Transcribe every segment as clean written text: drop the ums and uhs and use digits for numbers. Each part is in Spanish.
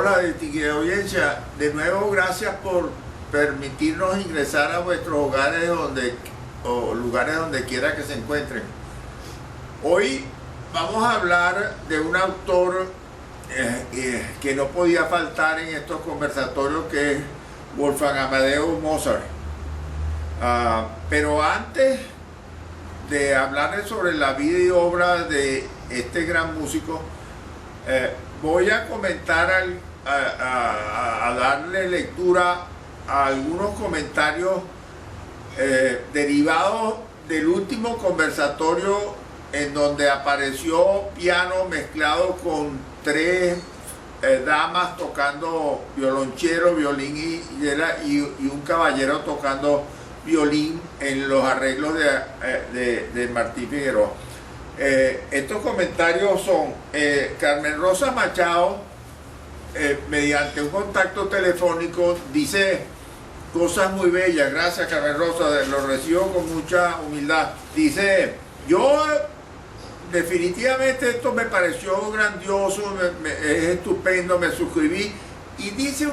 Hola, distinguida audiencia. De nuevo, gracias por permitirnos ingresar a vuestros hogares o lugares donde quiera que se encuentren. Hoy vamos a hablar de un autor que no podía faltar en estos conversatorios, que es Wolfgang Amadeus Mozart. Pero antes de hablarles sobre la vida y obra de este gran músico, voy a comentar, a darle lectura a algunos comentarios derivados del último conversatorio, en donde apareció piano mezclado con tres damas tocando violonchelo, violín y un caballero tocando violín en los arreglos de Martí Figueroa. Estos comentarios son Carmen Rosa Machado, mediante un contacto telefónico, dice cosas muy bellas. Gracias, Carmen Rosa, lo recibo con mucha humildad. Dice: yo definitivamente esto me pareció grandioso, es estupendo, me suscribí. Y dice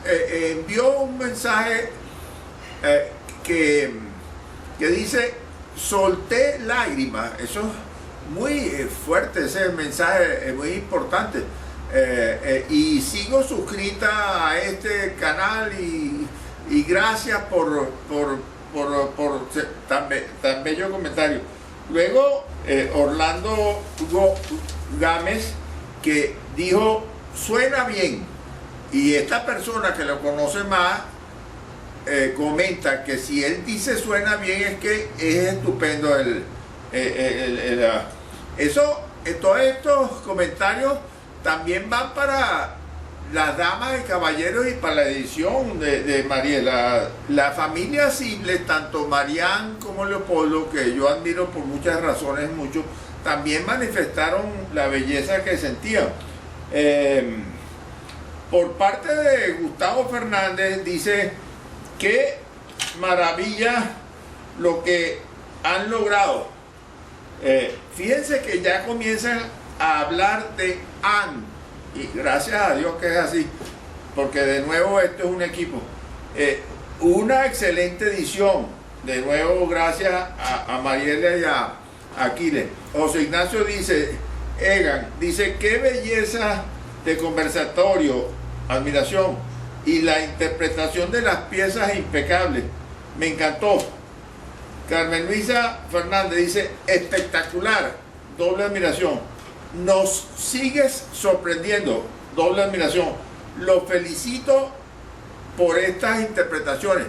envió un mensaje que dice: solté lágrimas. Eso es muy fuerte, ese mensaje es muy importante. Y sigo suscrita a este canal y gracias por tan bello comentario. Luego Orlando Gámez, que dijo: suena bien. Y esta persona que lo conoce más comenta que si él dice suena bien, es que es estupendo. Todos estos comentarios también van para las damas y caballeros y para la edición de Mariela. La familia Sible, tanto Marián como Leopoldo, que yo admiro por muchas razones, también manifestaron la belleza que sentían. Por parte de Gustavo Fernández, dice: qué maravilla lo que han logrado. Fíjense que ya comienzan a hablar de AN, y gracias a Dios que es así, porque de nuevo esto es un equipo. Una excelente edición, de nuevo gracias a Mariela y a Aquiles. José Ignacio dice, Egan, dice: qué belleza de conversatorio, admiración, y la interpretación de las piezas es impecable, me encantó. Carmen Luisa Fernández dice: espectacular, doble admiración. Nos sigues sorprendiendo, doble admiración. Lo felicito por estas interpretaciones.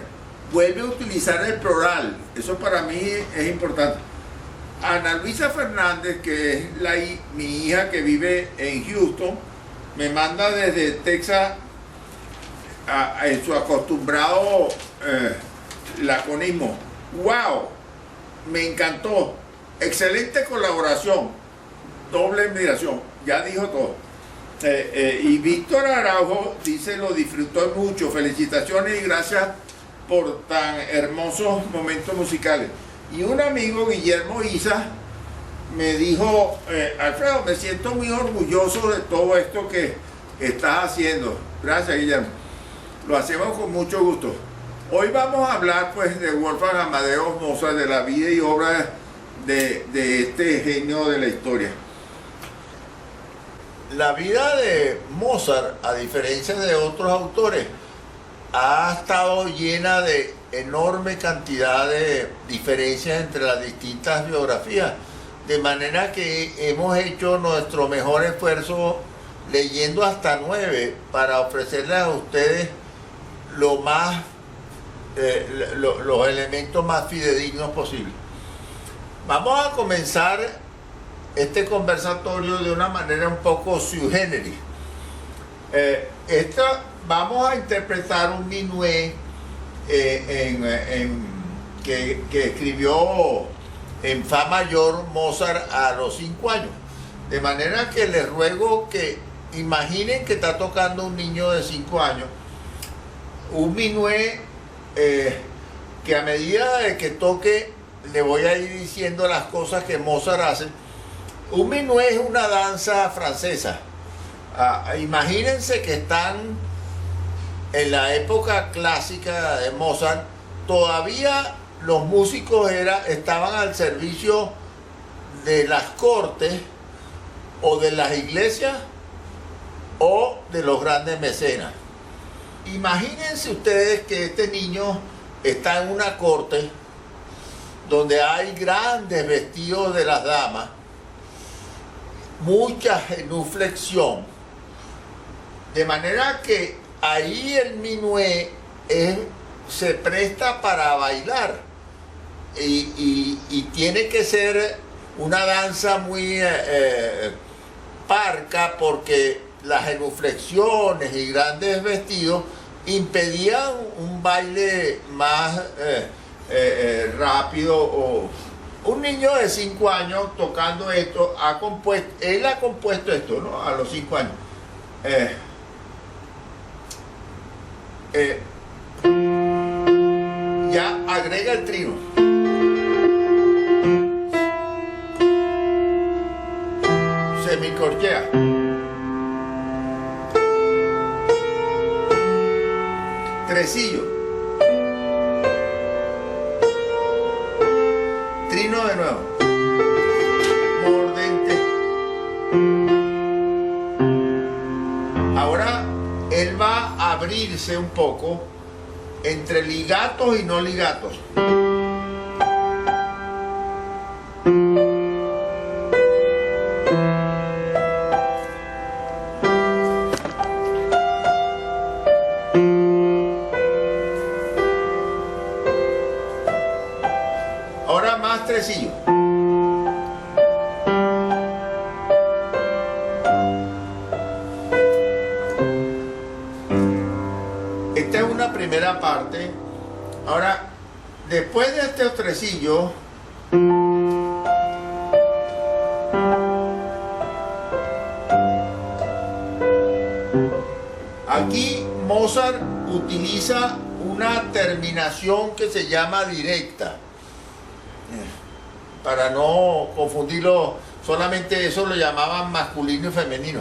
Vuelve a utilizar el plural, eso para mí es importante. Ana Luisa Fernández, que es mi hija que vive en Houston, me manda desde Texas en su acostumbrado laconismo: wow, me encantó, excelente colaboración, doble admiración. Ya dijo todo. Y Víctor Araujo dice: lo disfrutó mucho, felicitaciones y gracias por tan hermosos momentos musicales. Y un amigo, Guillermo Isa, me dijo: Alfredo, me siento muy orgulloso de todo esto que estás haciendo. Gracias, Guillermo, lo hacemos con mucho gusto. Hoy vamos a hablar pues de Wolfgang Amadeus Mozart, de la vida y obra de este genio de la historia. La vida de Mozart, a diferencia de otros autores, ha estado llena de enorme cantidad de diferencias entre las distintas biografías, de manera que hemos hecho nuestro mejor esfuerzo leyendo hasta 9 para ofrecerles a ustedes los elementos más fidedignos posibles. Vamos a comenzar este conversatorio de una manera un poco sui generis. Vamos a interpretar un minuet que escribió en fa mayor Mozart a los 5 años. De manera que les ruego que imaginen que está tocando un niño de 5 años un minuet, que a medida de que toque le voy a ir diciendo las cosas que Mozart hace. Un minuet es una danza francesa. Imagínense que están en la época clásica de Mozart, todavía los músicos estaban al servicio de las cortes o de las iglesias o de los grandes mecenas. Imagínense ustedes que este niño está en una corte donde hay grandes vestidos de las damas, mucha genuflexión, de manera que ahí el minué se presta para bailar y tiene que ser una danza muy parca, porque las genuflexiones y grandes vestidos impedían un baile más rápido. O un niño de 5 años tocando esto, él ha compuesto esto, ¿no? A los 5 años. Ya agrega el trino. Semicorchea. Tresillo. Trino de nuevo. Mordente. Ahora él va a abrirse un poco entre ligatos y no ligatos. Ahora más tresillo. Esta es una primera parte. Ahora, después de estos tresillos, aquí Mozart utiliza una terminación que se llama directa. Para no confundirlo, solamente eso lo llamaban masculino y femenino,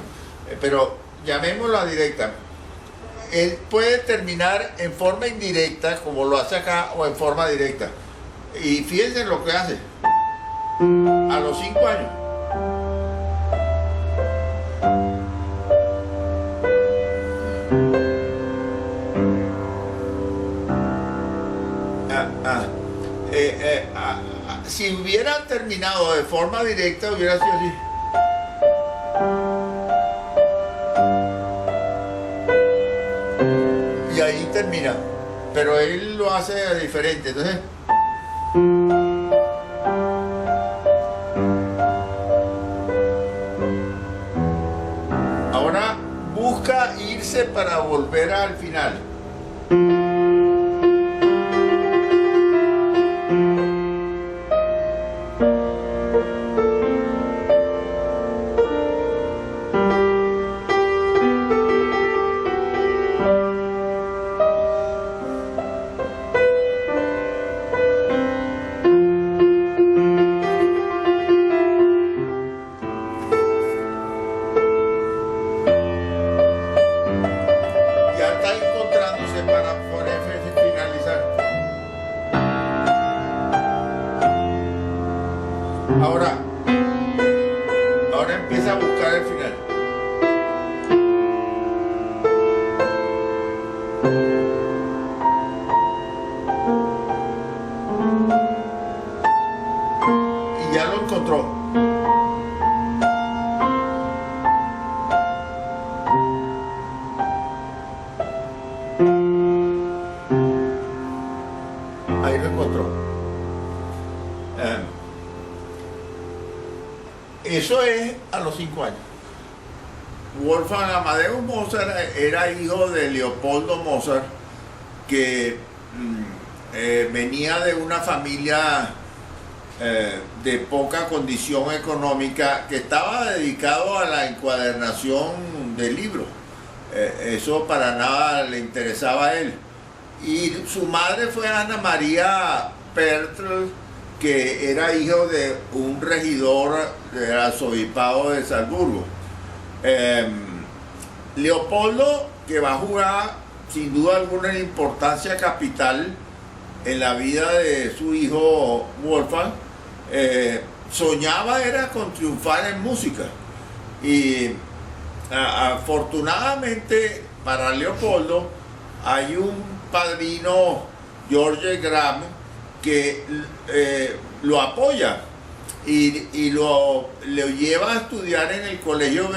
pero llamémoslo directa. Él puede terminar en forma indirecta, como lo hace acá, o en forma directa. Y fíjense lo que hace a los 5 años. Si hubiera terminado de forma directa, hubiera sido así. Y ahí termina. Pero él lo hace diferente. Entonces, ahora busca irse para volver al final. Ahora empieza a buscar el final. Y ya lo encontró. Ahí lo encontró. Eso es a los 5 años. Wolfgang Amadeus Mozart era hijo de Leopoldo Mozart, que venía de una familia de poca condición económica, que estaba dedicado a la encuadernación de libros. Eso para nada le interesaba a él. Y su madre fue Ana María Pertl, que era hijo de un regidor del arzobispado de Salzburgo. Leopoldo, que va a jugar sin duda alguna importancia capital en la vida de su hijo Wolfgang, soñaba era con triunfar en música. Y afortunadamente para Leopoldo hay un padrino, George Graham, que lo apoya y lo lleva a estudiar en el colegio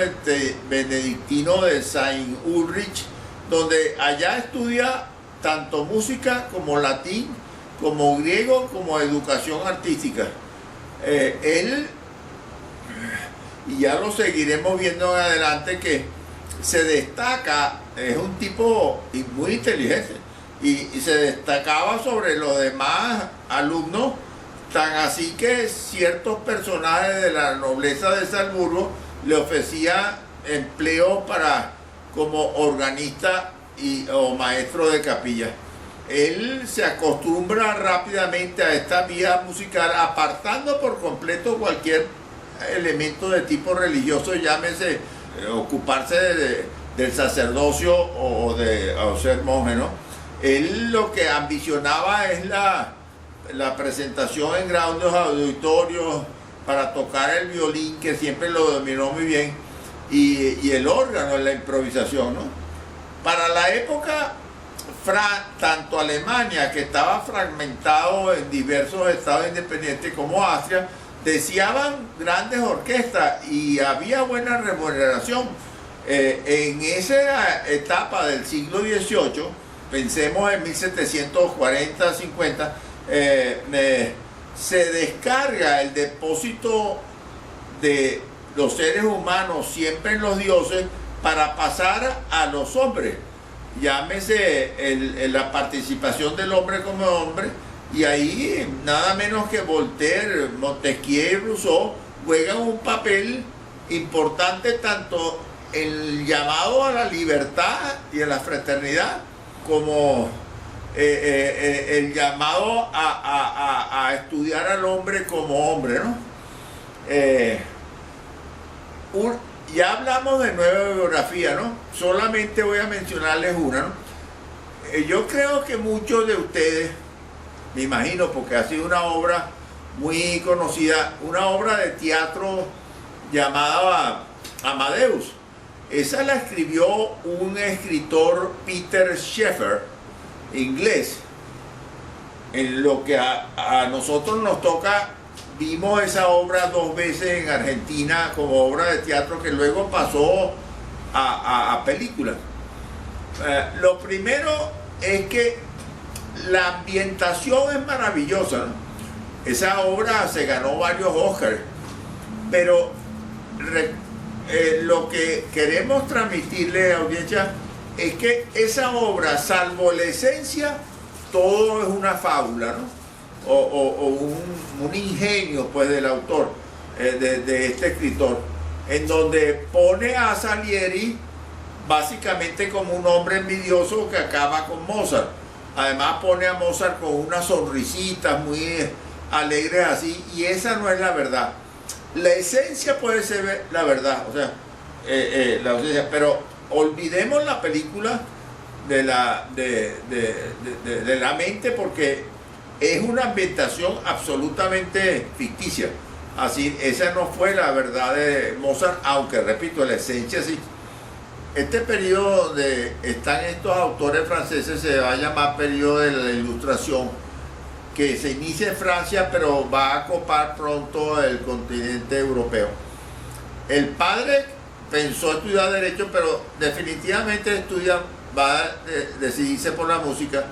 benedictino de Saint Ulrich, donde allá estudia tanto música como latín, como griego, como educación artística. Él, y ya lo seguiremos viendo en adelante, que se destaca, es un tipo muy inteligente y se destacaba sobre los demás alumnos, tan así que ciertos personajes de la nobleza de Salzburgo le ofrecían empleo como organista o maestro de capilla. Él se acostumbra rápidamente a esta vía musical, apartando por completo cualquier elemento de tipo religioso, llámese ocuparse del sacerdocio o ser monje, ¿no? Él lo que ambicionaba es la presentación en grandes auditorios para tocar el violín, que siempre lo dominó muy bien, y el órgano, la improvisación, ¿no? Para la época, tanto Alemania, que estaba fragmentado en diversos estados independientes, como Austria, deseaban grandes orquestas y había buena remuneración. En esa etapa del siglo XVIII, pensemos en 1740-50, se descarga el depósito de los seres humanos, siempre en los dioses, para pasar a los hombres. Llámese la participación del hombre como hombre, y ahí nada menos que Voltaire, Montesquieu y Rousseau juegan un papel importante tanto en el llamado a la libertad y a la fraternidad, como el llamado a estudiar al hombre como hombre, ¿no? Ya hablamos de nueva biografía, ¿no? Solamente voy a mencionarles una, ¿no? Yo creo que muchos de ustedes, me imagino, porque ha sido una obra muy conocida, una obra de teatro llamada Amadeus. Esa la escribió un escritor, Peter Shaffer, inglés. En lo que a nosotros nos toca, vimos esa obra 2 veces en Argentina como obra de teatro, que luego pasó a película. Lo primero es que la ambientación es maravillosa, ¿no? Esa obra se ganó varios Oscars, pero lo que queremos transmitirle a la audiencia es que esa obra, salvo la esencia, todo es una fábula, ¿no? O un ingenio, pues, del autor, de este escritor, en donde pone a Salieri básicamente como un hombre envidioso que acaba con Mozart. Además pone a Mozart con unas sonrisitas muy alegres así, y esa no es la verdad. La esencia puede ser la verdad, o sea, la esencia, pero olvidemos la película de la mente, porque es una ambientación absolutamente ficticia. Así, esa no fue la verdad de Mozart, aunque repito, la esencia sí. Este periodo donde están estos autores franceses se va a llamar periodo de la Ilustración, que se inicia en Francia, pero va a copar pronto el continente europeo. El padre pensó estudiar Derecho, pero definitivamente va a decidirse por la música.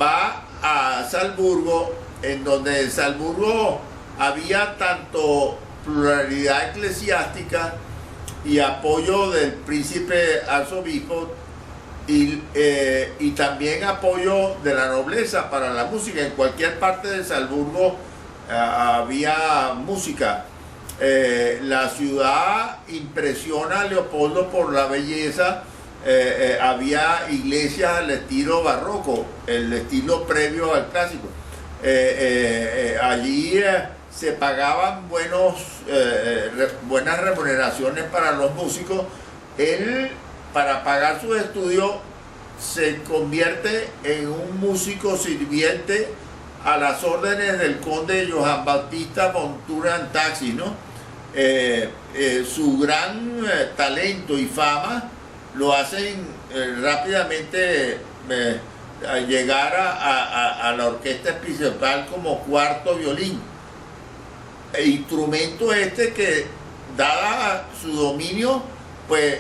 Va a Salzburgo, en donde en Salzburgo había tanto pluralidad eclesiástica y apoyo del príncipe arzobispo, y también apoyo de la nobleza para la música. En cualquier parte de Salzburgo había música. La ciudad impresiona a Leopoldo por la belleza. Había iglesias al estilo barroco, el estilo previo al clásico. Allí se pagaban buenas remuneraciones para los músicos. Él para pagar sus estudios, se convierte en un músico sirviente a las órdenes del conde Johann Bautista von Thurn-Taxis, ¿no? Su gran talento y fama lo hacen rápidamente llegar a la orquesta episcopal como cuarto violín. El instrumento este que, dada su dominio, pues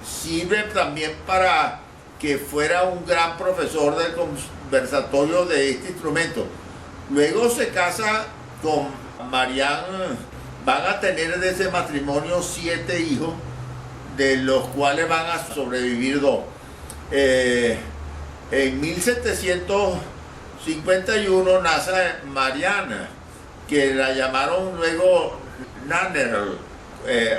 sirve también para que fuera un gran profesor del conversatorio de este instrumento. Luego se casa con Marianne, van a tener de ese matrimonio 7 hijos, de los cuales van a sobrevivir 2. En 1751 nace Marianne, que la llamaron luego Nanner,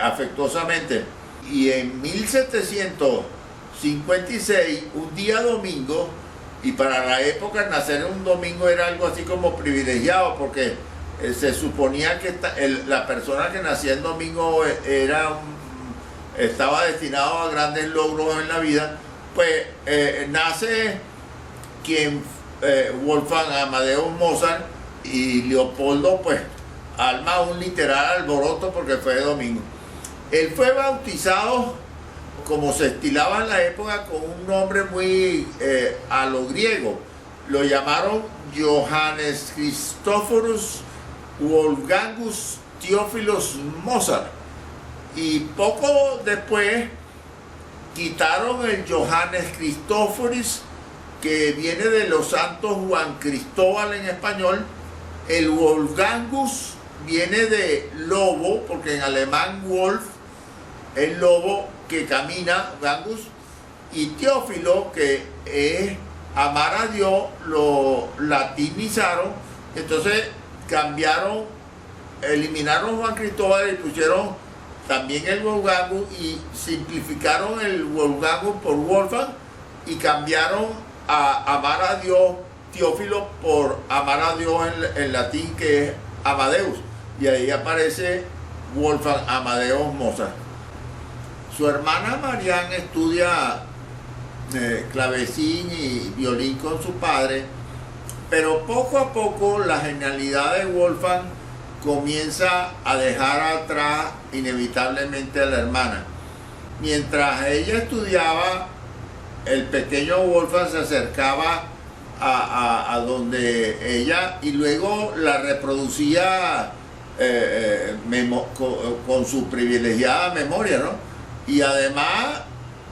afectuosamente. Y en 1756, un día domingo, y para la época nacer un domingo era algo así como privilegiado, porque se suponía que la persona que nacía en domingo estaba destinado a grandes logros en la vida. Pues nace Wolfgang Amadeus Mozart, y Leopoldo pues arma un literal alboroto porque fue de domingo. Él fue bautizado, como se estilaba en la época, con un nombre muy a lo griego. Lo llamaron Johannes Christophorus Wolfgangus Theophilus Mozart. Y poco después quitaron el Johannes Christophorus, que viene de los santos Juan Cristóbal en español. El Wolfgangus viene de lobo, porque en alemán Wolf es lobo que camina, Gangus, y Teófilo, que es amar a Dios, lo latinizaron. Entonces cambiaron, eliminaron Juan Cristóbal y pusieron también el Wolfgangus, y simplificaron el Wolfgangus por Wolfgang, y cambiaron a amar a Dios Teófilo por amar a Dios en latín, que es Amadeus, y ahí aparece Wolfgang Amadeus Mozart. Su hermana Marianne estudia clavecín y violín con su padre, pero poco a poco la genialidad de Wolfgang comienza a dejar atrás inevitablemente a la hermana. Mientras ella estudiaba, el pequeño Wolfgang se acercaba a donde ella, y luego la reproducía con su privilegiada memoria, ¿no? Y además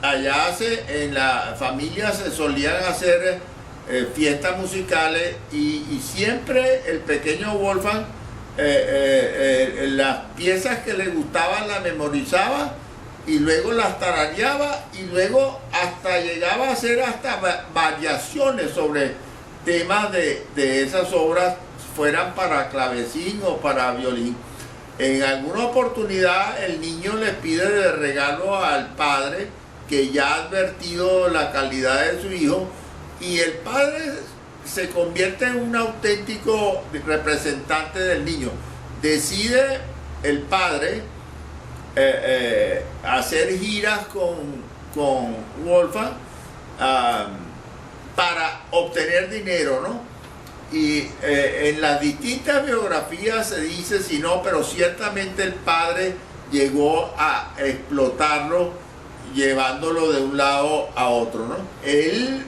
allá en la familia se solían hacer fiestas musicales, y siempre el pequeño Wolfgang las piezas que le gustaban las memorizaba, y luego las tarareaba, y luego hasta llegaba a hacer hasta variaciones sobre temas de esas obras, fueran para clavecín o para violín. En alguna oportunidad el niño le pide de regalo al padre, que ya ha advertido la calidad de su hijo, y el padre se convierte en un auténtico representante del niño. Decide el padre hacer giras con Wolfgang para obtener dinero, ¿no? Y en las distintas biografías se dice si no, pero ciertamente el padre llegó a explotarlo, llevándolo de un lado a otro, ¿no? Él,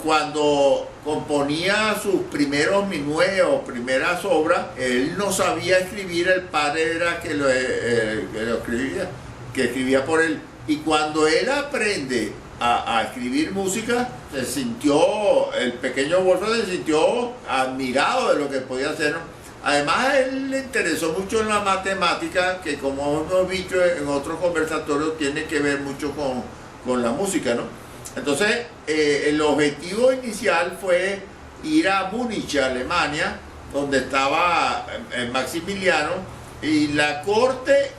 cuando componía sus primeros minués o primeras obras, él no sabía escribir, el padre era que lo escribía, que escribía por él. Y cuando él aprende a escribir música, el pequeño Wolfgang se sintió admirado de lo que podía hacer, ¿no? Además, a él le interesó mucho en la matemática, que como hemos dicho en otros conversatorios, tiene que ver mucho con la música, ¿no? Entonces, el objetivo inicial fue ir a Múnich, Alemania, donde estaba Maximiliano, y la corte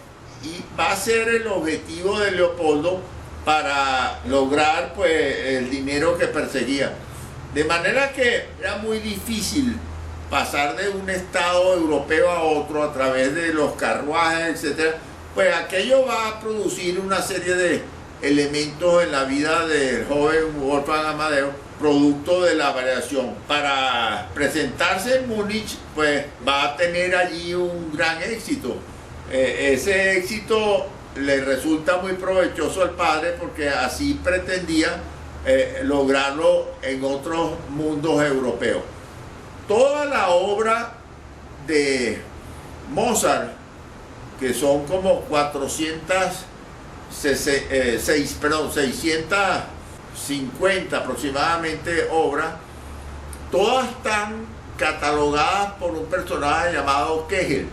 va a ser el objetivo de Leopoldo para lograr pues el dinero que perseguía. De manera que era muy difícil pasar de un estado europeo a otro a través de los carruajes, etc. Pues aquello va a producir una serie elementos en la vida del joven Wolfgang Amadeus, producto de la variación. Para presentarse en Múnich, pues va a tener allí un gran éxito. Ese éxito le resulta muy provechoso al padre porque así pretendía lograrlo en otros mundos europeos. Toda la obra de Mozart, que son como 650 aproximadamente obras, todas están catalogadas por un personaje llamado Kegel,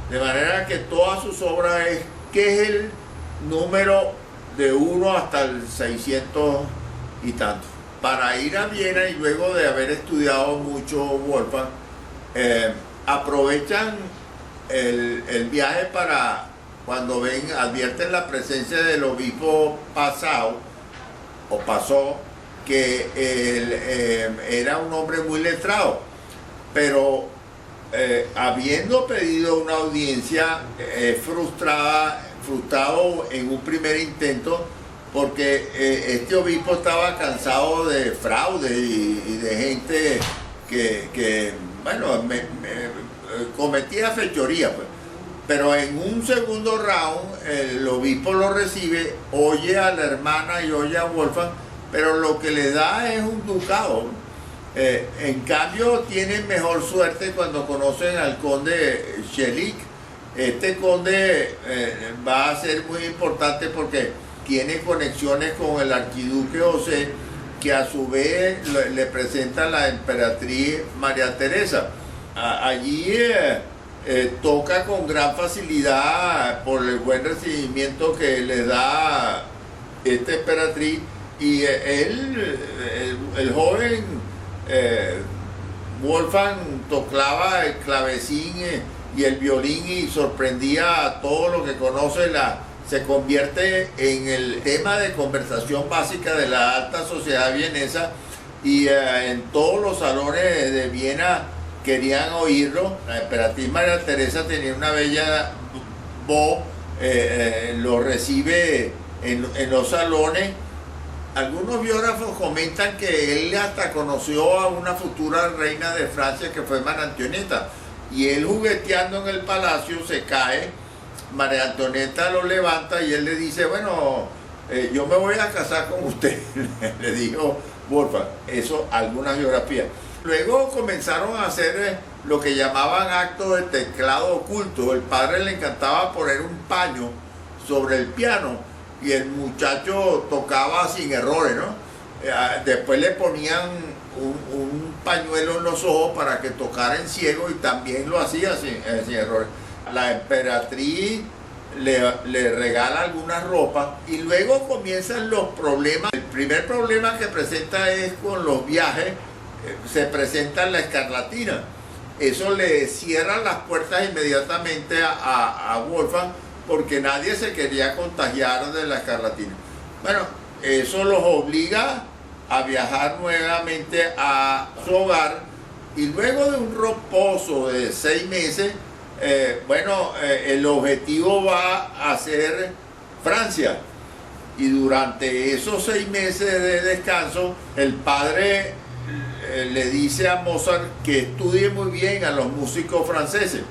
de manera que todas sus obras es Kegel número de 1 hasta el 600 y tanto. Para ir a Viena, y luego de haber estudiado mucho Wolfgang, aprovechan el viaje para, cuando advierten la presencia del obispo pasó, que era un hombre muy letrado, pero habiendo pedido una audiencia frustrado en un primer intento, porque este obispo estaba cansado de fraude y de gente que cometía fechoría, pues. Pero en un segundo round el obispo lo recibe, oye a la hermana y oye a Wolfgang, pero lo que le da es un ducado. En cambio tienen mejor suerte cuando conocen al conde Schelling. Este conde va a ser muy importante porque tiene conexiones con el archiduque José, que a su vez le presenta a la emperatriz María Teresa. Allí toca con gran facilidad por el buen recibimiento que le da esta emperatriz, y el joven Wolfgang tocaba el clavecín y el violín y sorprendía a todo lo que conoce. Se convierte en el tema de conversación básica de la alta sociedad vienesa, y en todos los salones de Viena querían oírlo. La emperatriz María Teresa tenía una bella voz, lo recibe en los salones. Algunos biógrafos comentan que él hasta conoció a una futura reina de Francia que fue María Antonieta, y él jugueteando en el palacio se cae. María Antonieta lo levanta y él le dice, bueno, yo me voy a casar con usted, le dijo Wolfgang. Eso, algunas biografías. Luego comenzaron a hacer lo que llamaban actos de teclado oculto. El padre le encantaba poner un paño sobre el piano y el muchacho tocaba sin errores, ¿no? Después le ponían un pañuelo en los ojos para que tocara en ciego, y también lo hacía sin errores. La emperatriz le regala algunas ropas, y luego comienzan los problemas. El primer problema que presenta es con los viajes. Se presenta la escarlatina. Eso le cierra las puertas inmediatamente a Wolfgang, porque nadie se quería contagiar de la escarlatina. Bueno, eso los obliga a viajar nuevamente a su hogar, y luego de un reposo de 6 meses, el objetivo va a ser Francia. Y durante esos 6 meses de descanso, el padre le dice a Mozart que estudie muy bien a los músicos franceses.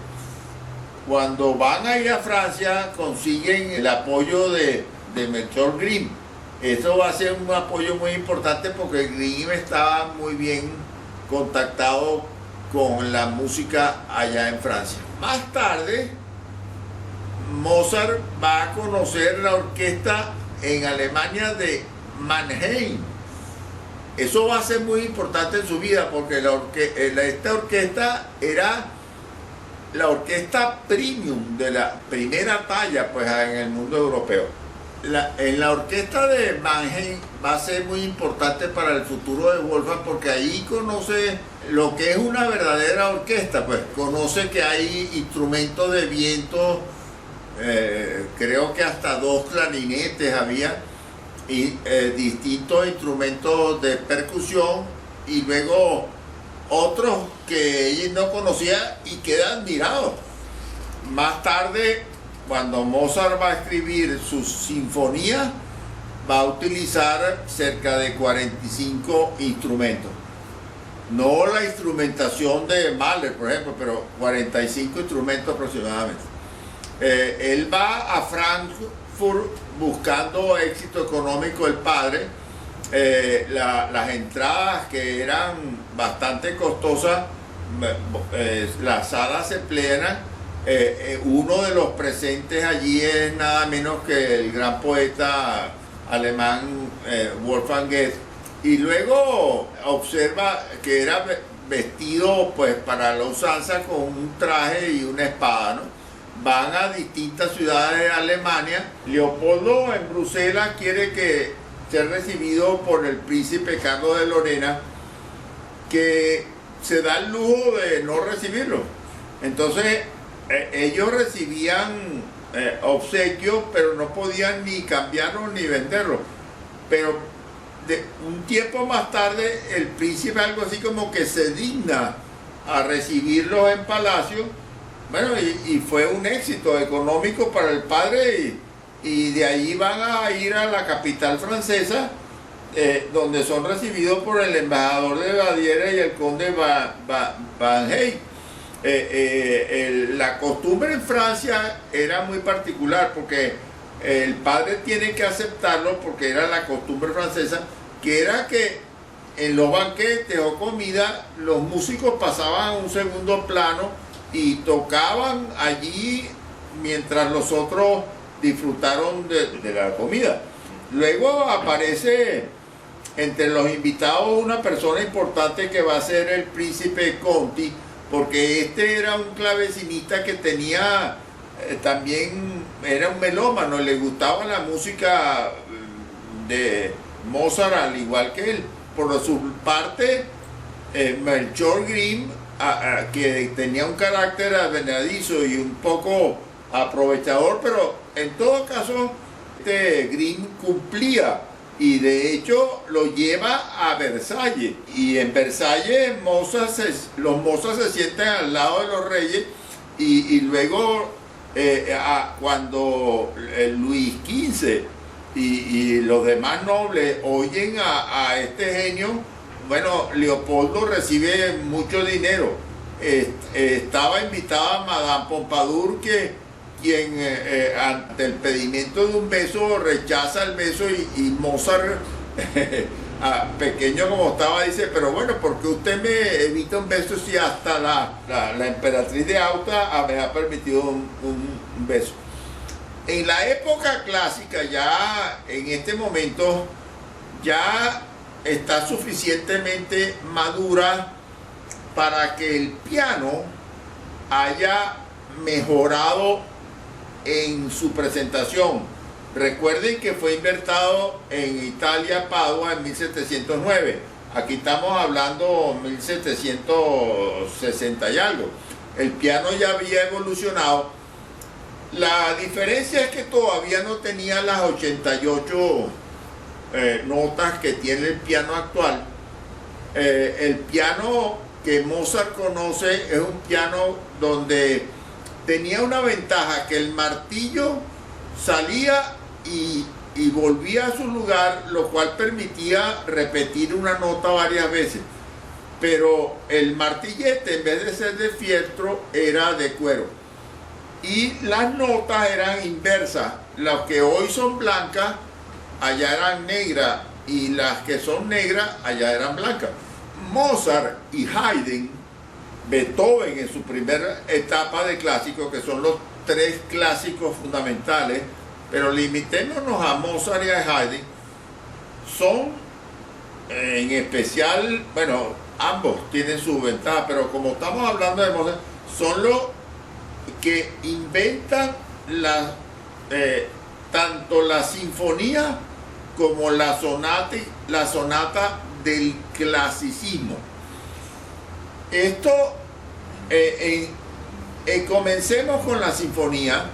Cuando van a ir a Francia, consiguen el apoyo de Melchior Grimm. Eso va a ser un apoyo muy importante porque Grimm estaba muy bien contactado con la música allá en Francia. Más tarde, Mozart va a conocer la orquesta en Alemania de Mannheim. Eso va a ser muy importante en su vida porque esta orquesta era la orquesta premium de la primera talla, pues, en el mundo europeo. En la orquesta de Mannheim va a ser muy importante para el futuro de Wolfgang, porque ahí conoce lo que es una verdadera orquesta, pues conoce que hay instrumentos de viento, creo que hasta 2 clarinetes había, y distintos instrumentos de percusión, y luego otros que ella no conocía, y queda admirado. Más tarde, cuando Mozart va a escribir sus sinfonías, va a utilizar cerca de 45 instrumentos. No la instrumentación de Mahler, por ejemplo, pero 45 instrumentos aproximadamente. Él va a Frankfurt buscando éxito económico el padre. Las entradas, que eran bastante costosas, las salas se llenan. Uno de los presentes allí es nada menos que el gran poeta alemán Wolfgang Goethe. Y luego observa que era vestido pues para la usanza con un traje y una espada, ¿no? Van a distintas ciudades de Alemania. Leopoldo en Bruselas quiere que ser recibido por el príncipe Carlos de Lorena, que se da el lujo de no recibirlo. Entonces ellos recibían obsequios, pero no podían ni cambiarlo ni venderlo. Pero un tiempo más tarde el príncipe algo así como que se digna a recibirlos en palacio. Bueno, y fue un éxito económico para el padre, y de ahí van a ir a la capital francesa, donde son recibidos por el embajador de Baviera y el conde Van Eyck. La costumbre en Francia era muy particular, porque el padre tiene que aceptarlo, porque era la costumbre francesa, que era que en los banquetes o comida los músicos pasaban a un segundo plano y tocaban allí mientras los otros disfrutaron de la comida. Luego aparece entre los invitados una persona importante que va a ser el príncipe Conti, porque este era un clavecinista que tenía también, era un melómano, le gustaba la música de Mozart al igual que él. Por su parte, Melchior Grimm, que tenía un carácter advenedizo y un poco aprovechador, pero en todo caso Grimm cumplía, y de hecho lo lleva a Versalles, y en Versalles los Mozart se sientan al lado de los reyes, y luego cuando Luis XV y los demás nobles oyen a este genio, bueno, Leopoldo recibe mucho dinero. Estaba invitada Madame Pompadour, quien ante el pedimento de un beso rechaza el beso, y Mozart, pequeño como estaba, dice: pero bueno, ¿por qué usted me evita un beso si hasta la emperatriz de Austria me ha permitido un beso? En la época clásica, ya en este momento, ya está suficientemente madura para que el piano haya mejorado en su presentación. Recuerden que fue inventado en Italia, Padua, en 1709. Aquí estamos hablando 1760 y algo. El piano ya había evolucionado. La diferencia es que todavía no tenía las 88 notas que tiene el piano actual. El piano que Mozart conoce es un piano donde tenía una ventaja, que el martillo salía y volvía a su lugar, lo cual permitía repetir una nota varias veces. Pero el martillete, en vez de ser de fieltro, era de cuero. Y las notas eran inversas. Las que hoy son blancas, allá eran negras, y las que son negras, allá eran blancas. Mozart y Haydn, Beethoven en su primera etapa de clásico, que son los tres clásicos fundamentales, pero limitémonos a Mozart y a Haydn, son en especial, bueno, ambos tienen su ventaja, pero como estamos hablando de Mozart, son los que inventan tanto la sinfonía como la sonata del clasicismo. Esto, comencemos con la sinfonía,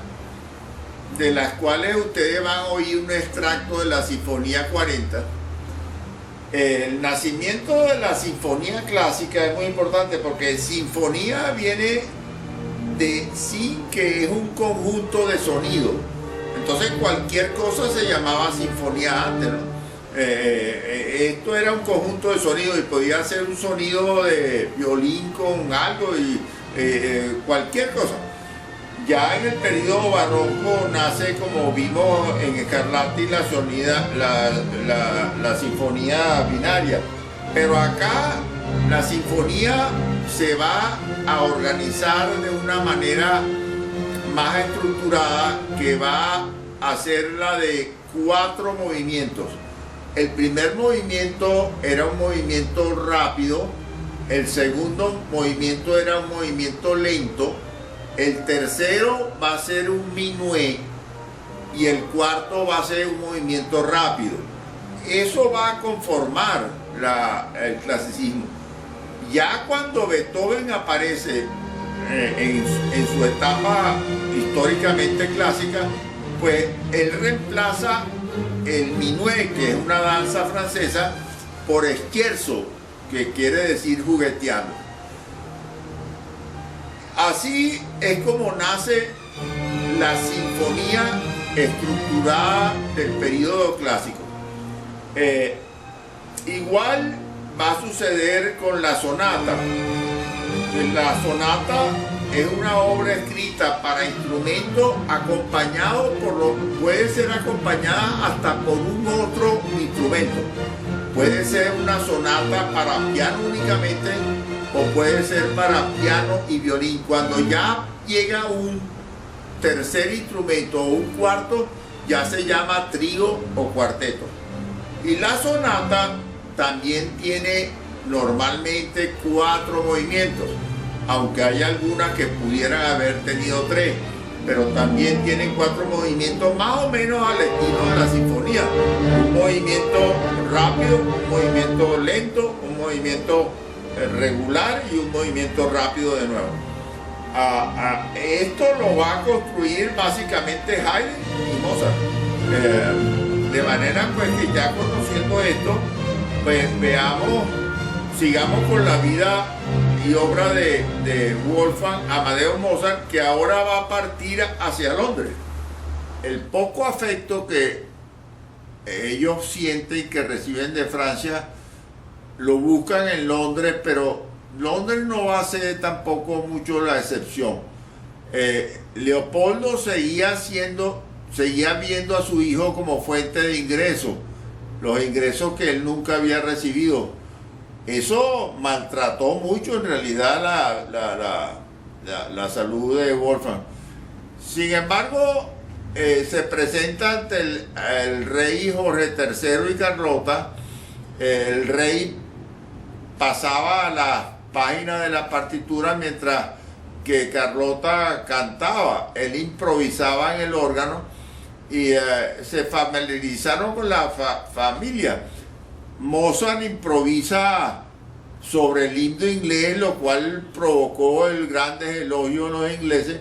de las cuales ustedes van a oír un extracto de la Sinfonía 40. El nacimiento de la sinfonía clásica es muy importante, porque sinfonía viene de sin, que es un conjunto de sonidos. entonces cualquier cosa se llamaba sinfonía antes, ¿no? Esto era un conjunto de sonidos y podía ser un sonido de violín con algo y cualquier cosa. Ya en el periodo barroco nace, como vimos en Scarlatti, la sinfonía binaria. Pero acá la sinfonía se va a organizar de una manera más estructurada, que va a ser la de 4 movimientos. El primer movimiento era un movimiento rápido, el segundo movimiento era un movimiento lento, el tercero va a ser un minué y el cuarto va a ser un movimiento rápido. Eso va a conformar el clasicismo. Ya cuando Beethoven aparece en su etapa históricamente clásica, pues él reemplaza el minué, que es una danza francesa, por scherzo, que quiere decir jugueteando. Así es como nace la sinfonía estructurada del período clásico. Igual va a suceder con la sonata. La sonata es una obra escrita para instrumento acompañado puede ser acompañada hasta por un otro instrumento. Puede ser una sonata para piano únicamente o puede ser para piano y violín. Cuando ya llega un tercer instrumento o un cuarto, ya se llama trío o cuarteto. Y la sonata también tiene normalmente 4 movimientos, aunque hay algunas que pudieran haber tenido 3, pero también tienen 4 movimientos más o menos al estilo de la sinfonía. Un movimiento rápido, un movimiento lento, un movimiento regular y un movimiento rápido de nuevo. Esto lo va a construir básicamente Haydn y Mozart. De manera pues que ya conociendo esto, pues sigamos con la vida y obra de Wolfgang Amadeus Mozart, que ahora va a partir hacia Londres. El poco afecto que ellos sienten y que reciben de Francia lo buscan en Londres, pero Londres no va a ser tampoco mucho la excepción. Leopoldo seguía viendo a su hijo como fuente de ingresos, los ingresos que él nunca había recibido. Eso maltrató mucho en realidad la salud de Wolfgang. Sin embargo, se presenta ante el rey Jorge III y Carlota. El rey pasaba a la página de la partitura mientras que Carlota cantaba. Él improvisaba en el órgano y se familiarizaron con la familia. Mozart improvisa sobre el himno inglés, lo cual provocó el grandes elogios de los ingleses,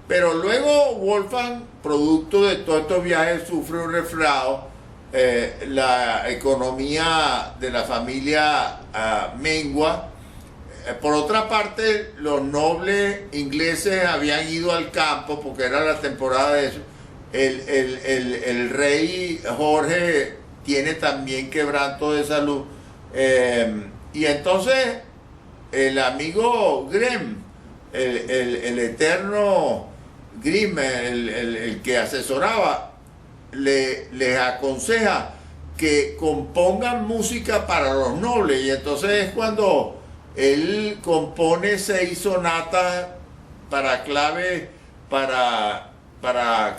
pero luego Wolfgang, producto de todos estos viajes, sufre un resfriado. La economía de la familia mengua. Por otra parte, los nobles ingleses habían ido al campo porque era la temporada de eso. El rey Jorge tiene también quebranto de salud. Y entonces el amigo Grimm, el eterno Grimm, el que asesoraba, les aconseja que compongan música para los nobles, y entonces es cuando él compone 6 sonatas para clave para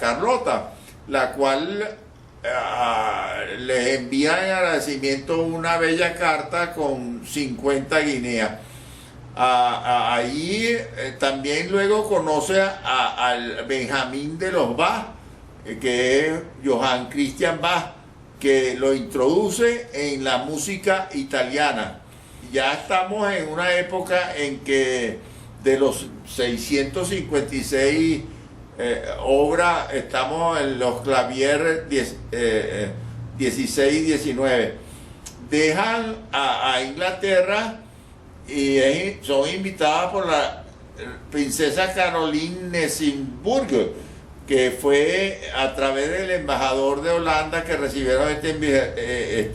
Carlota, la cual les envía en agradecimiento una bella carta con 50 guineas. Ahí también luego conoce al Benjamín de los Bach, que es Johann Christian Bach, que lo introduce en la música italiana. Ya estamos en una época en que de los 656 obras, estamos en los Clavier 16 y 19. Dejan a Inglaterra y son invitadas por la princesa Caroline Nessenburg, que fue a través del embajador de Holanda que recibieron esta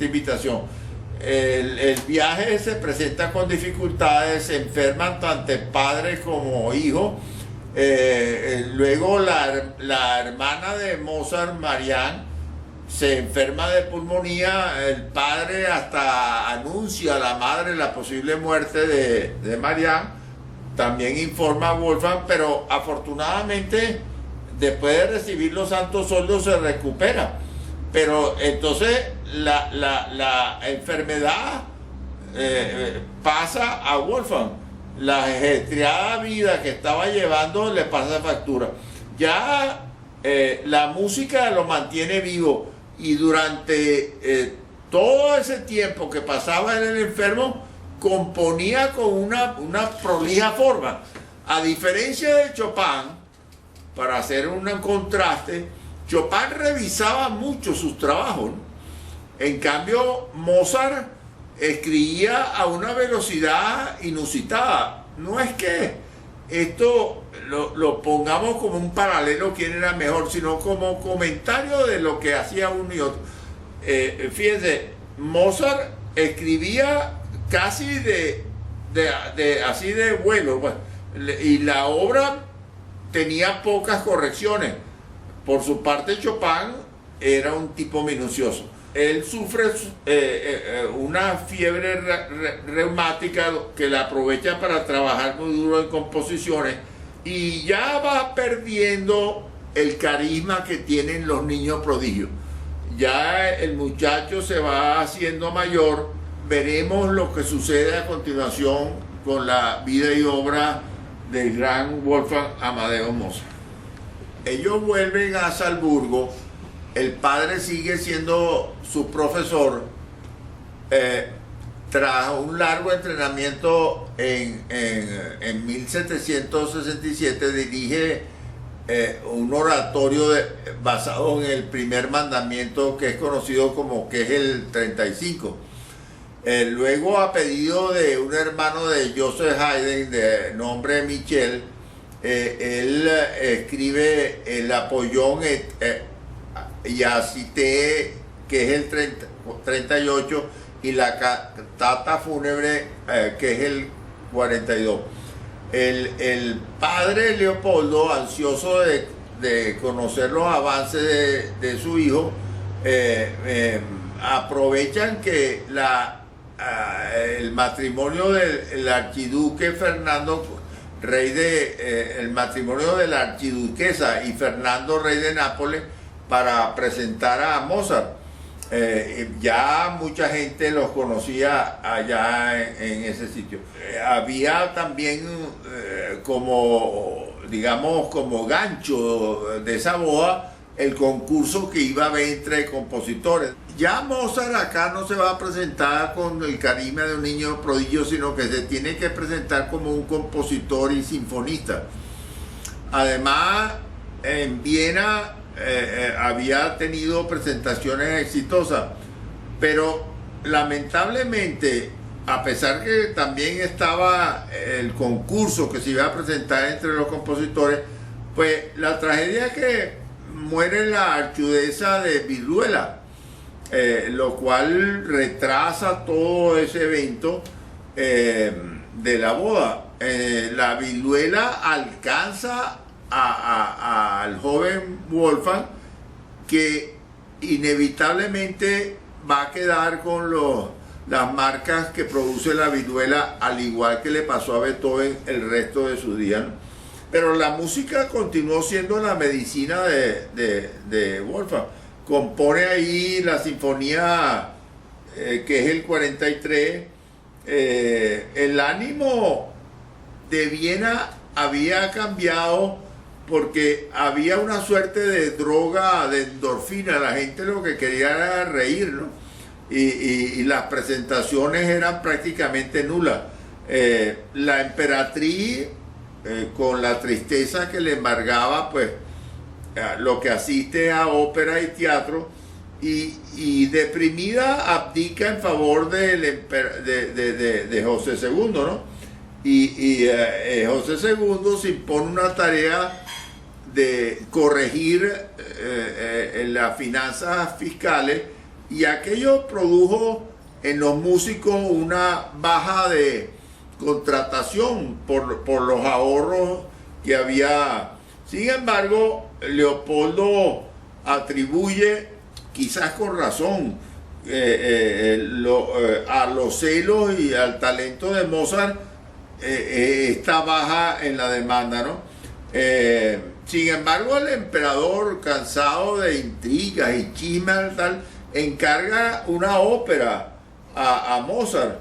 invitación. El viaje se presenta con dificultades, se enferman tanto padres como hijos. Luego la hermana de Mozart, Marianne, se enferma de pulmonía. El padre hasta anuncia a la madre la posible muerte de Marianne. También informa a Wolfgang, pero afortunadamente después de recibir los santos óleos se recupera. Pero entonces la enfermedad pasa a Wolfgang. La ajetreada vida que estaba llevando le pasa factura. Ya la música lo mantiene vivo, y durante todo ese tiempo que pasaba en el enfermo componía con una prolija forma. A diferencia de Chopin, para hacer un contraste, Chopin revisaba mucho sus trabajos, ¿no? En cambio, Mozart escribía a una velocidad inusitada. No es que esto lo pongamos como un paralelo, quién era mejor, sino como comentario de lo que hacía uno y otro. Fíjense, Mozart escribía casi así de vuelo, pues, y la obra tenía pocas correcciones. Por su parte, Chopin era un tipo minucioso. Él sufre una fiebre reumática que la aprovecha para trabajar muy duro en composiciones, y ya va perdiendo el carisma que tienen los niños prodigios. Ya el muchacho se va haciendo mayor. Veremos lo que sucede a continuación con la vida y obra del gran Wolfgang Amadeus Mozart. Ellos vuelven a Salzburgo. El padre sigue siendo su profesor. Tras un largo entrenamiento en 1767 dirige un oratorio basado en el primer mandamiento, que es conocido como que es el 35. Luego, a pedido de un hermano de Joseph Haydn de nombre Michel, él escribe el Apollón y Acité, que es el 38, y la cantata fúnebre, que es el 42. El padre Leopoldo, ansioso de conocer los avances de su hijo, aprovechan que el matrimonio del archiduque Fernando, el matrimonio de la archiduquesa y Fernando, rey de Nápoles, para presentar a Mozart. Ya mucha gente los conocía allá en ese sitio. Había también como gancho de esa boda el concurso que iba a haber entre compositores. Ya Mozart acá no se va a presentar con el carisma de un niño prodigio, sino que se tiene que presentar como un compositor y sinfonista. Además, en Viena había tenido presentaciones exitosas, pero lamentablemente, a pesar que también estaba el concurso que se iba a presentar entre los compositores, pues la tragedia es que muere la archudesa de Viruela, lo cual retrasa todo ese evento de la boda. La viruela alcanza al joven Wolfgang, que inevitablemente va a quedar con las marcas que produce la viruela, al igual que le pasó a Beethoven el resto de sus días, ¿no? Pero la música continuó siendo la medicina de Wolfgang. Compone ahí la sinfonía que es el 43. El ánimo de Viena había cambiado porque había una suerte de droga, de endorfina. La gente lo que quería era reír, ¿no? Y las presentaciones eran prácticamente nulas. La emperatriz, con la tristeza que le embargaba, pues lo que asiste a ópera y teatro, y deprimida abdica en favor de José II, ¿no? Y José II se impone una tarea de corregir las finanzas fiscales, y aquello produjo en los músicos una baja de contratación por los ahorros que había. Sin embargo, Leopoldo atribuye, quizás con razón, a los celos y al talento de Mozart esta baja en la demanda, ¿no? Sin embargo, el emperador, cansado de intrigas y chismes, tal, encarga una ópera a Mozart,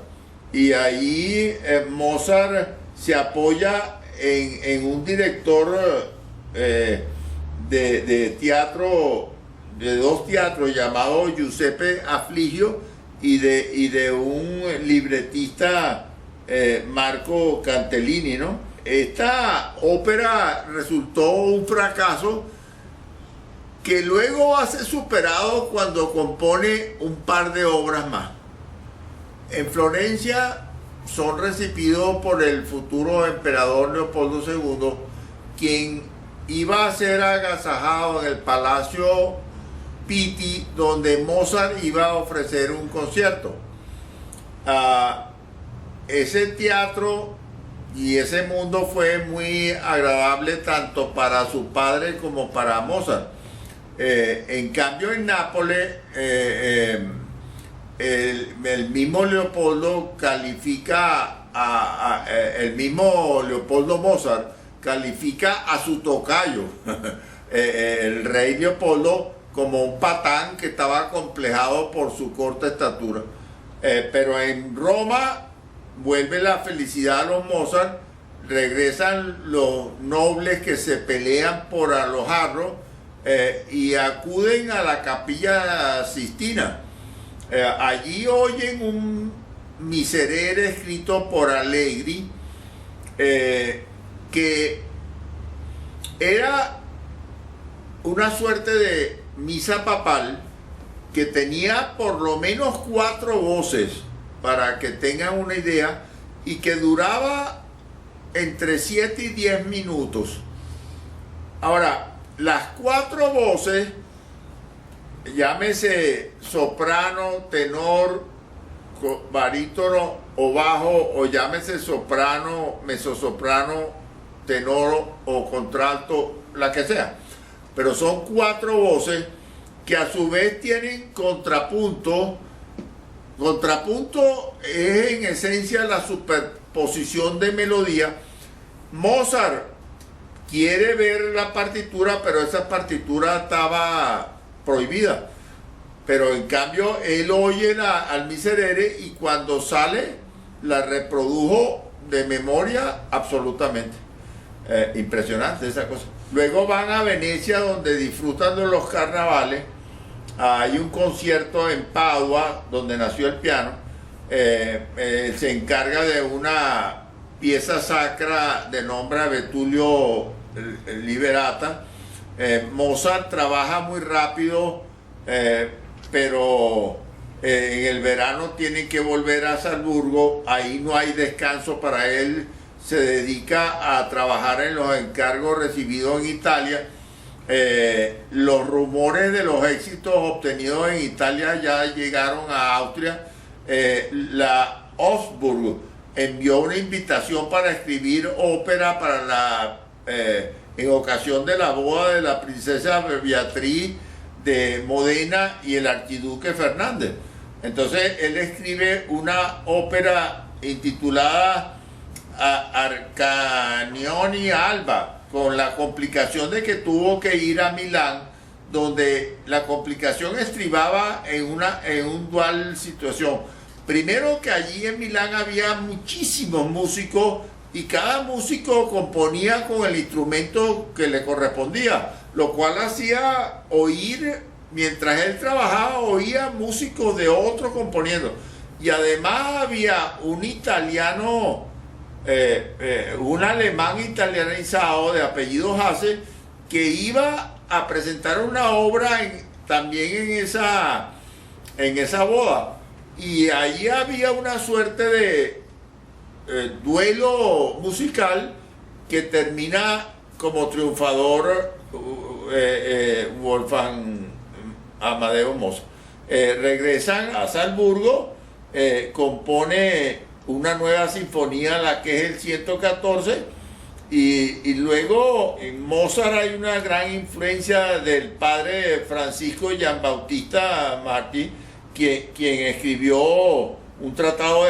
y ahí Mozart se apoya en un director de teatro, de dos teatros, llamado Giuseppe Affligio, y de un libretista, Marco Cantellini, ¿no? Esta ópera resultó un fracaso que luego va a ser superado cuando compone un par de obras más. En Florencia son recibidos por el futuro emperador Leopoldo II, quien iba a ser agasajado en el Palacio Pitti, donde Mozart iba a ofrecer un concierto. Ese teatro y ese mundo fue muy agradable tanto para su padre como para Mozart. En cambio, en Nápoles, el mismo Leopoldo califica el mismo Leopoldo Mozart califica a su tocayo, el rey Leopoldo, como un patán que estaba acomplejado por su corta estatura. Pero en Roma vuelve la felicidad a los Mozart, regresan los nobles que se pelean por alojarlo, y acuden a la Capilla Sistina. Allí oyen un miserere escrito por Allegri, que era una suerte de misa papal que tenía por lo menos 4 voces, para que tengan una idea, y que duraba entre 7 y 10 minutos. Ahora, las 4 voces, llámese soprano, tenor, barítono o bajo, o llámese soprano, mezzosoprano, tenor o contralto, la que sea, pero son 4 voces que a su vez tienen contrapunto. Contrapunto es en esencia la superposición de melodía. Mozart quiere ver la partitura, pero esa partitura estaba prohibida. Pero en cambio él oye al miserere, y cuando sale la reprodujo de memoria absolutamente. Impresionante esa cosa. Luego van a Venecia, donde disfrutan de los carnavales. Hay un concierto en Padua, donde nació el piano. Se encarga de una pieza sacra de nombre Betulio Liberata. Mozart trabaja muy rápido, pero en el verano tiene que volver a Salzburgo. Ahí no hay descanso para él. Se dedica a trabajar en los encargos recibidos en Italia. Los rumores de los éxitos obtenidos en Italia ya llegaron a Austria. La Augsburg envió una invitación para escribir ópera para en ocasión de la boda de la princesa Beatriz de Modena y el archiduque Fernández. Entonces él escribe una ópera intitulada Arcanioni Alba, con la complicación de que tuvo que ir a Milán, donde la complicación estribaba en un dual situación. Primero, que allí en Milán había muchísimos músicos, y cada músico componía con el instrumento que le correspondía, lo cual hacía oír, mientras él trabajaba, oía músicos de otros componiendo. Y además había un italiano, un alemán italianizado de apellido Hasse, que iba a presentar una obra también en esa boda, y allí había una suerte de duelo musical que termina como triunfador Wolfgang Amadeus Mozart. Regresan a Salzburgo, compone una nueva sinfonía, la que es el 114, y luego en Mozart hay una gran influencia del padre Francisco Giambattista Martí, quien escribió un tratado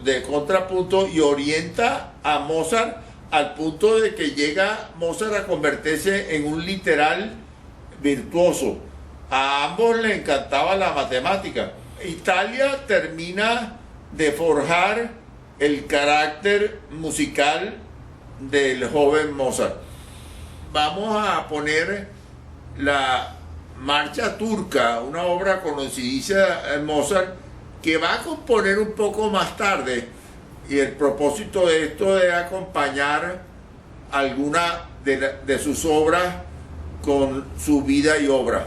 de contrapunto y orienta a Mozart al punto de que llega Mozart a convertirse en un literal virtuoso. A ambos le encantaba la matemática. Italia termina de forjar el carácter musical del joven Mozart. Vamos a poner la Marcha Turca, una obra conocidísima de Mozart, que va a componer un poco más tarde, y el propósito de esto es acompañar alguna de sus obras con su vida y obra.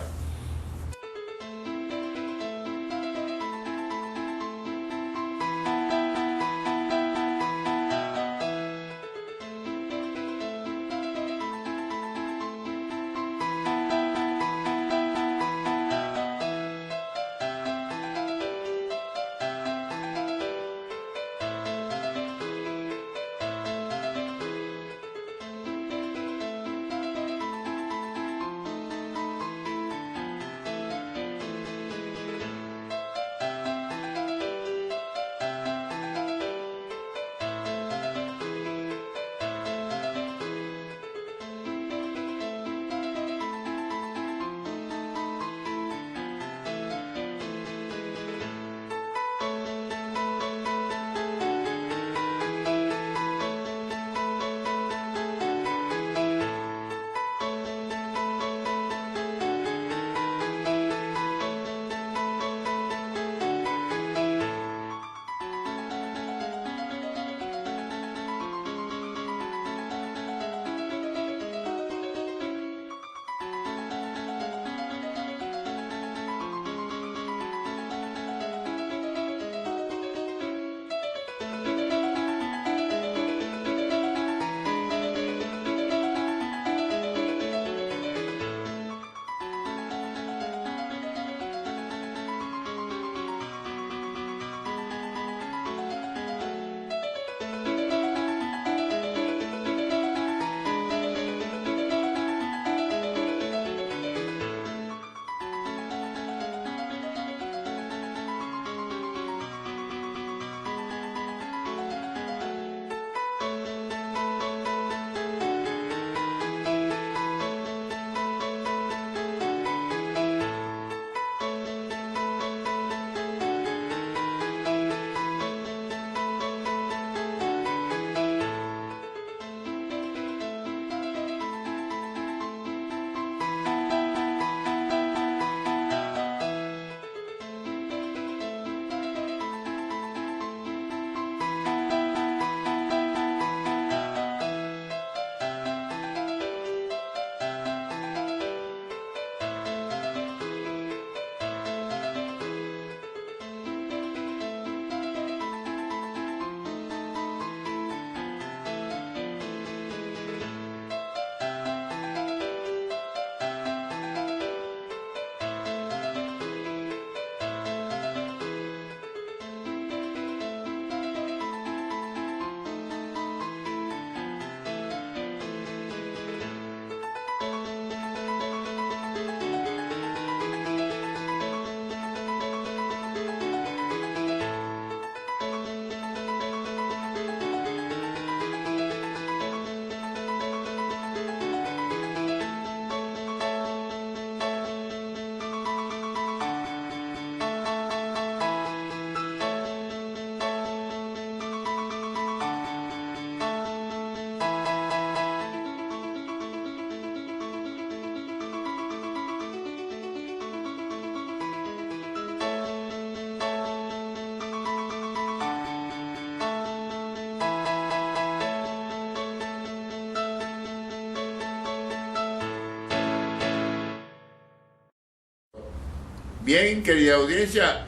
Bien, querida audiencia,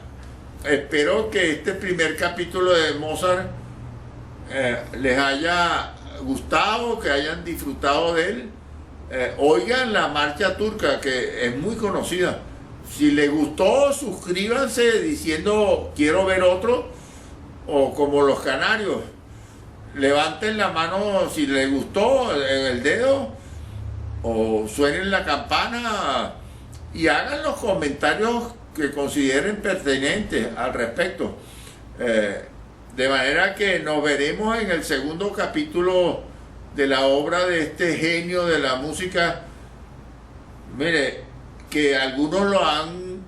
espero que este primer capítulo de Mozart les haya gustado, que hayan disfrutado de él. Oigan la marcha turca, que es muy conocida. Si les gustó, suscríbanse diciendo quiero ver otro, o como los canarios, levanten la mano si les gustó en el dedo, o suenen la campana y hagan los comentarios que consideren pertinentes al respecto. De manera que nos veremos en el segundo capítulo de la obra de este genio de la música. Mire, que algunos lo han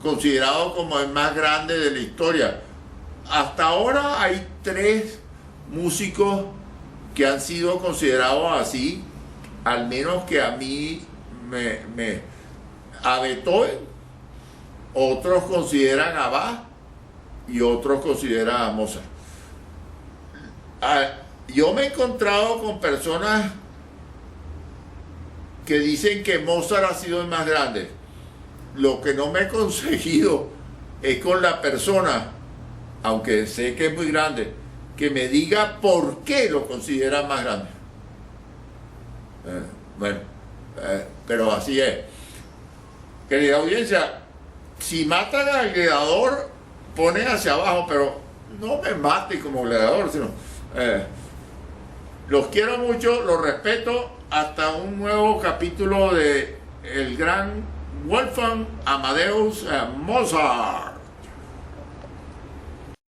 considerado como el más grande de la historia. Hasta ahora hay 3 músicos que han sido considerados así, al menos que a mí a Beethoven, otros consideran a Bach y otros consideran a Mozart. Yo me he encontrado con personas que dicen que Mozart ha sido el más grande. Lo que no me he conseguido es con la persona, aunque sé que es muy grande, que me diga por qué lo considera más grande. Pero así es. Querida audiencia, si matan al gladiador, ponen hacia abajo, pero no me maten como gladiador, sino los quiero mucho, los respeto. Hasta un nuevo capítulo de el gran Wolfgang Amadeus Mozart.